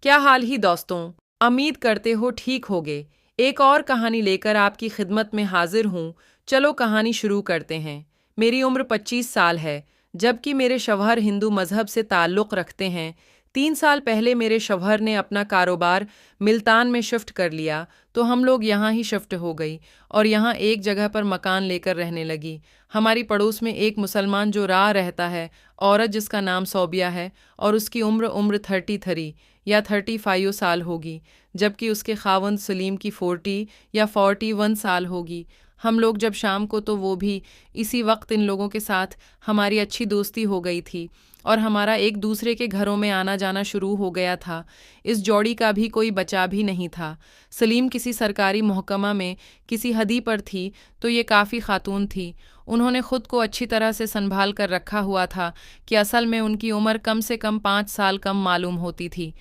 क्या हाल ही दोस्तों। उम्मीद करते हो ठीक होगे। एक और कहानी लेकर आपकी खिदमत में हाजिर हूँ। चलो कहानी शुरू करते हैं। मेरी उम्र 25 साल है, जबकि मेरे शौहर हिंदू मजहब से ताल्लुक़ रखते हैं। 3 साल पहले मेरे शौहर ने अपना कारोबार मुल्तान में शिफ्ट कर लिया, तो हम लोग यहाँ ही शिफ्ट हो गई और यहाँ एक जगह पर मकान लेकर रहने लगी। हमारी पड़ोस में एक मुसलमान जो राह रहता है, औरत जिसका नाम सौबिया है, और उसकी उम्र 33 या 35 साल होगी, जबकि उसके खावंद सलीम की 40 या 41 साल होगी। हम लोग जब शाम को, तो वो भी इसी वक्त इन लोगों के साथ हमारी अच्छी दोस्ती हो गई थी और हमारा एक दूसरे के घरों में आना जाना शुरू हो गया था। इस जोड़ी का भी कोई बचा भी नहीं था। सलीम किसी सरकारी महकमा में किसी हदी पर थी, तो ये काफ़ी खातून थी। उन्होंने ख़ुद को अच्छी तरह से संभाल कर रखा हुआ था कि असल में उनकी उम्र कम से कम 5 साल कम मालूम होती थी।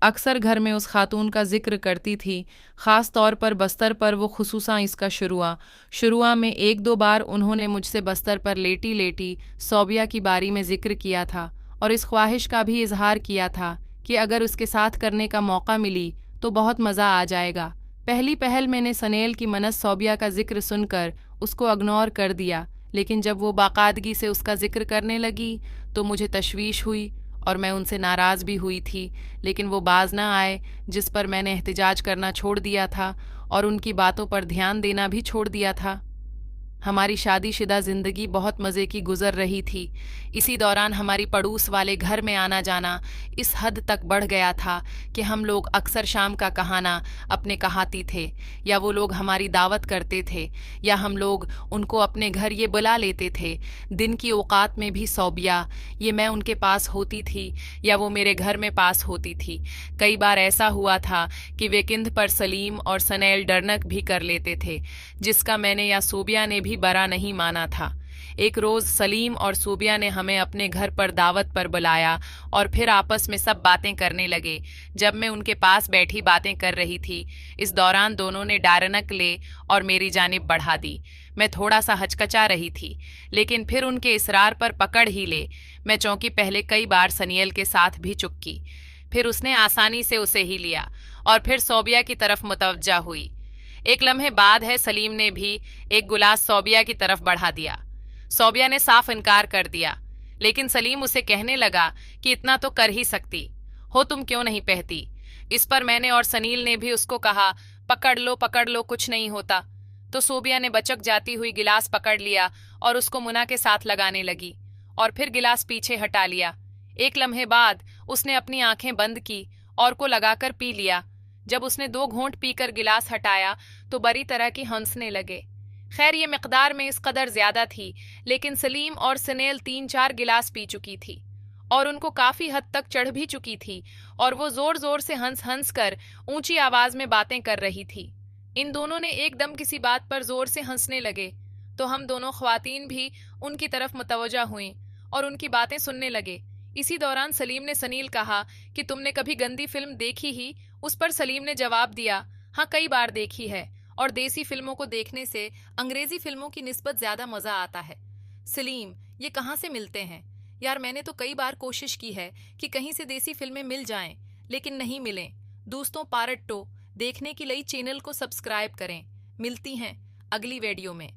अक्सर घर में उस खातून का जिक्र करती थी, ख़ास तौर पर बस्तर पर। वो खुसूसा इसका शुरुआ में 1-2 बार उन्होंने मुझसे बस्तर पर लेटी लेटी सौबिया की बारी में ज़िक्र किया था और इस ख्वाहिश का भी इजहार किया था कि अगर उसके साथ करने का मौका मिली तो बहुत मज़ा आ जाएगा। पहली पहल मैंने सनेल की मनस सौबिया का जिक्र सुनकर उसको इग्नोर कर दिया, लेकिन जब वो बाकायदगी से उसका जिक्र करने लगी तो मुझे तशवीश हुई और मैं उनसे नाराज़ भी हुई थी। लेकिन वो बाज ना आए, जिस पर मैंने एहतिजाज करना छोड़ दिया था और उनकी बातों पर ध्यान देना भी छोड़ दिया था। हमारी शादीशुदा ज़िंदगी बहुत मज़े की गुज़र रही थी। इसी दौरान हमारी पड़ोस वाले घर में आना जाना इस हद तक बढ़ गया था कि हम लोग अक्सर शाम का कहाना अपने कहाती थे, या वो लोग हमारी दावत करते थे, या हम लोग उनको अपने घर ये बुला लेते थे। दिन की औकात में भी सौबिया, ये मैं उनके पास होती थी या वो मेरे घर में पास होती थी। कई बार ऐसा हुआ था कि वेकिंद पर सलीम और सनैल डरनक भी कर लेते थे, जिसका मैंने या सोबिया ने भी बरा नहीं माना था। एक रोज़ सलीम और सोबिया ने हमें अपने घर पर दावत पर बुलाया और फिर आपस में सब बातें करने लगे। जब मैं उनके पास बैठी बातें कर रही थी, इस दौरान दोनों ने डारनक ले और मेरी जानिब बढ़ा दी। मैं थोड़ा सा हचकचा रही थी, लेकिन फिर उनके इसरार पर पकड़ ही ले। मैं चौंकी। पहले कई बार सनियल के साथ भी चुक्की, फिर उसने आसानी से उसे ही लिया और फिर सौबिया की तरफ मुतवज्जा हुई। एक लम्हे बाद है सलीम ने भी एक गिलास सौबिया की तरफ बढ़ा दिया। सौबिया ने साफ इनकार कर दिया, लेकिन सलीम उसे कहने लगा कि इतना तो कर ही सकती हो, तुम क्यों नहीं पहती। इस पर मैंने और सनील ने भी उसको कहा, पकड़ लो, कुछ नहीं होता। तो सोबिया ने बचक जाती हुई गिलास पकड़ लिया और उसको मुना के साथ लगाने लगी और फिर गिलास पीछे हटा लिया। एक लम्हे बाद उसने अपनी आंखें बंद की और को लगाकर पी लिया। जब उसने 2 घूंट पीकर गिलास हटाया तो बड़ी तरह की हंसने लगे। खैर, ये मिकदार में इस कदर ज्यादा थी, लेकिन सलीम और सनेल 3-4 गिलास पी चुकी थी और उनको काफी हद तक चढ़ भी चुकी थी और वो जोर जोर से हंस हंस कर ऊंची आवाज में बातें कर रही थी। इन दोनों ने एकदम किसी बात पर जोर से हंसने लगे तो हम दोनों ख्वातीन भी उनकी तरफ मुतवज्जा हुई और उनकी बातें सुनने लगे। इसी दौरान सलीम ने सनील कहा कि तुमने कभी गंदी फिल्म देखी ही। उस पर सलीम ने जवाब दिया, हाँ कई बार देखी है, और देसी फिल्मों को देखने से अंग्रेजी फिल्मों की निस्बत ज्यादा मजा आता है। सलीम, ये कहाँ से मिलते हैं यार? मैंने तो कई बार कोशिश की है कि कहीं से देसी फिल्में मिल जाएं, लेकिन नहीं मिलें। दोस्तों, पारट्टो देखने के लिए चैनल को सब्सक्राइब करें। मिलती हैं अगली वीडियो में।